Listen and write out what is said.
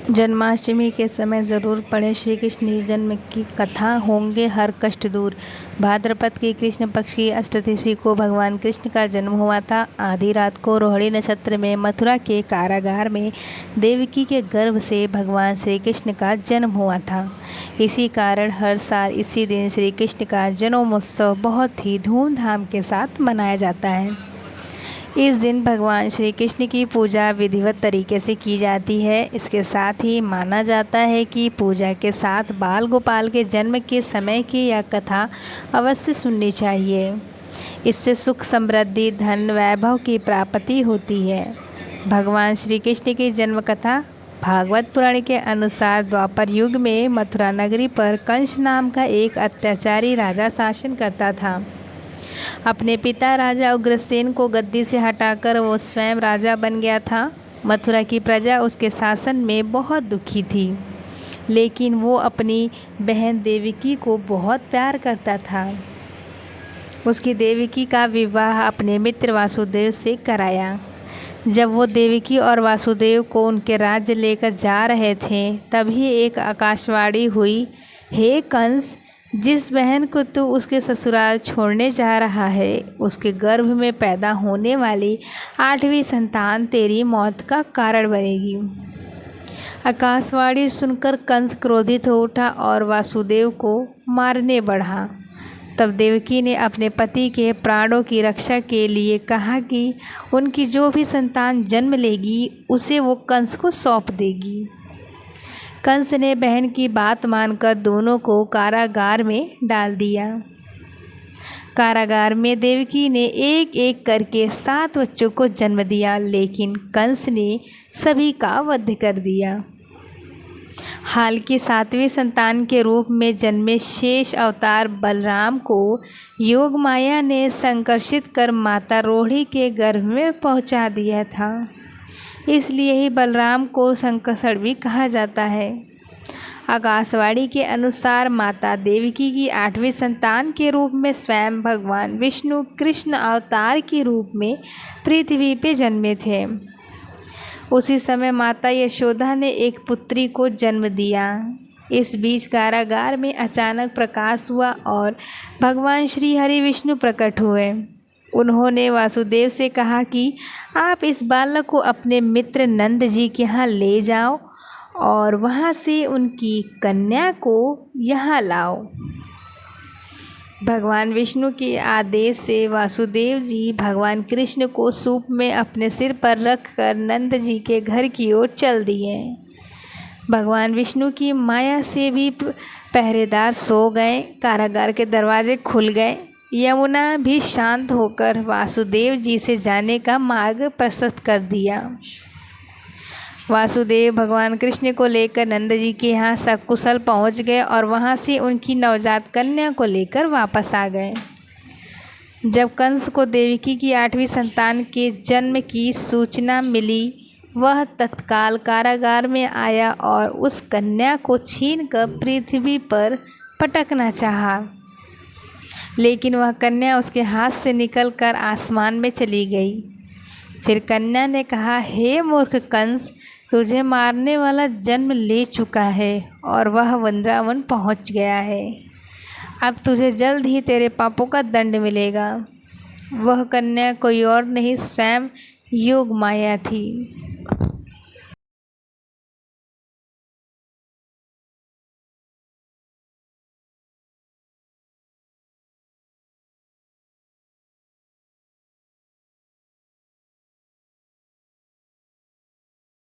जन्माष्टमी के समय ज़रूर पढ़ें श्री कृष्ण जन्म की कथा, होंगे हर कष्ट दूर। भाद्रपद की कृष्ण पक्ष की अष्टतिथि को भगवान कृष्ण का जन्म हुआ था। आधी रात को रोहिणी नक्षत्र में मथुरा के कारागार में देवकी के गर्भ से भगवान श्री कृष्ण का जन्म हुआ था। इसी कारण हर साल इसी दिन श्री कृष्ण का जन्मोत्सव बहुत ही धूमधाम के साथ मनाया जाता है। इस दिन भगवान श्री कृष्ण की पूजा विधिवत तरीके से की जाती है। इसके साथ ही माना जाता है कि पूजा के साथ बाल गोपाल के जन्म के समय की यह कथा अवश्य सुननी चाहिए। इससे सुख समृद्धि धन वैभव की प्राप्ति होती है। भगवान श्री कृष्ण की जन्म कथा भागवत पुराण के अनुसार द्वापर युग में मथुरा नगरी पर कंस नाम का एक अत्याचारी राजा शासन करता था। अपने पिता राजा उग्रसेन को गद्दी से हटाकर वो स्वयं राजा बन गया था। मथुरा की प्रजा उसके शासन में बहुत दुखी थी, लेकिन वो अपनी बहन देवकी को बहुत प्यार करता था। उसकी देवकी का विवाह अपने मित्र वासुदेव से कराया। जब वो देवकी और वासुदेव को उनके राज्य लेकर जा रहे थे, तभी एक आकाशवाणी हुई, हे कंस, जिस बहन को तू उसके ससुराल छोड़ने जा रहा है, उसके गर्भ में पैदा होने वाली 8वीं संतान तेरी मौत का कारण बनेगी। आकाशवाणी सुनकर कंस क्रोधित हो उठा और वासुदेव को मारने बढ़ा। तब देवकी ने अपने पति के प्राणों की रक्षा के लिए कहा कि उनकी जो भी संतान जन्म लेगी उसे वो कंस को सौंप देगी। कंस ने बहन की बात मानकर दोनों को कारागार में डाल दिया। कारागार में देवकी ने एक एक करके 7 बच्चों को जन्म दिया, लेकिन कंस ने सभी का वध कर दिया। हाल की 7वीं संतान के रूप में जन्मे शेष अवतार बलराम को योग माया ने संकर्षित कर माता रोहिणी के गर्भ में पहुंचा दिया था। इसलिए ही बलराम को संकर्षण भी कहा जाता है। आकाशवाणी के अनुसार माता देवकी की 8वीं संतान के रूप में स्वयं भगवान विष्णु कृष्ण अवतार के रूप में पृथ्वी पे जन्मे थे। उसी समय माता यशोदा ने एक पुत्री को जन्म दिया। इस बीच कारागार में अचानक प्रकाश हुआ और भगवान श्री हरि विष्णु प्रकट हुए। उन्होंने वासुदेव से कहा कि आप इस बालक को अपने मित्र नंद जी के यहाँ ले जाओ और वहाँ से उनकी कन्या को यहाँ लाओ। भगवान विष्णु के आदेश से वासुदेव जी भगवान कृष्ण को सूप में अपने सिर पर रखकर नंद जी के घर की ओर चल दिए। भगवान विष्णु की माया से भी पहरेदार सो गए। कारागार के दरवाजे खुल गए। यमुना भी शांत होकर वासुदेव जी से जाने का मार्ग प्रशस्त कर दिया। वासुदेव भगवान कृष्ण को लेकर नंद जी के यहाँ सकुशल पहुँच गए और वहाँ से उनकी नवजात कन्या को लेकर वापस आ गए। जब कंस को देवकी की 8वीं संतान के जन्म की सूचना मिली, वह तत्काल कारागार में आया और उस कन्या को छीनकर पृथ्वी पर पटकना चाहा, लेकिन वह कन्या उसके हाथ से निकलकर आसमान में चली गई। फिर कन्या ने कहा, हे मूर्ख कंस, तुझे मारने वाला जन्म ले चुका है और वह वृंदावन पहुंच गया है। अब तुझे जल्द ही तेरे पापों का दंड मिलेगा। वह कन्या कोई और नहीं, स्वयं योग माया थी।